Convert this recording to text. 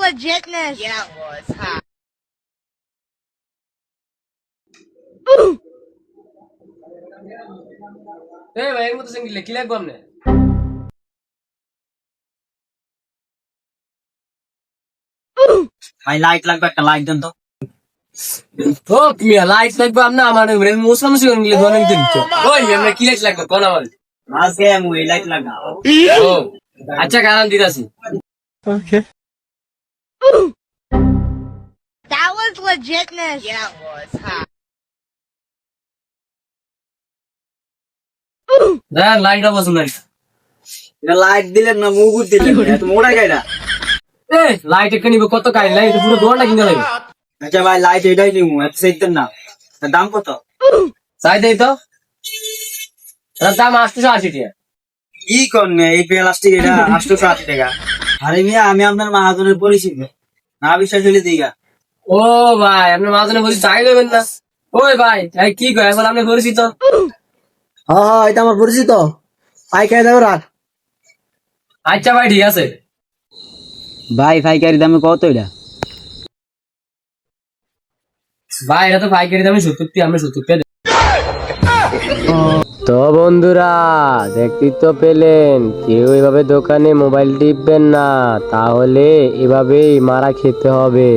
legitness. Yeah, it was. Ha. এই ভাই এর মতো সিঙ্গেল কি লাগবে আমনে? ভাই লাইট লাগবে, একটা লাইট দেন তো। ও মিয়া লাইট লাগবে আমনে আমার মুসলাম সিঙ্গেল নিলে ধরে দিন তো। ওই আমরা কি লাইট লাগবে কোন আমার? আজকে আমি এই লাইট লাগাবো। ও আচ্ছা গারান দিতাছি। That was legitness. Yeah, it was. Ha. দেখ লাইটটা বসুন নাই। এটা লাইট দিলেন না মুগুর দিলেন, এত মোড়া গায়রা। এই লাইট একটা নিবে কত কাই লাইট পুরো দোয়ারটা কিনতে লাগবে। আচ্ছা ভাই লাইট এটাই নিমু, এত চাইতেন না। এর দাম কত? চাই দেই তো। এর দাম 880 টাকা। কি কোন এই প্লাস্টিক এটা 880 টাকা? আরে মিয়া আমি আপনার মাহাজনের পরিচিত, না বিশ্বাস হলে দিগা। ও ভাই আপনি মাঝখানে বলছি চাই দেবেন না। ওই ভাই এই কি কয় এখন আপনি পরিচিত? হ্যাঁ এটা আমার পরিচিত। আই খাই দাও রাখ। আচ্ছা ভাই ঠিক আছে। ভাই পাইকারি দামে কত এটা? ভাই এটা তো পাইকারি দামে 70 আমরা 70 টাকা। তো বন্ধুরা দেখতেই তো পেলেন, কেউ এভাবে দোকানে মোবাইল টিপবেন না, তাহলে এভাবেই মারা খেতে হবে।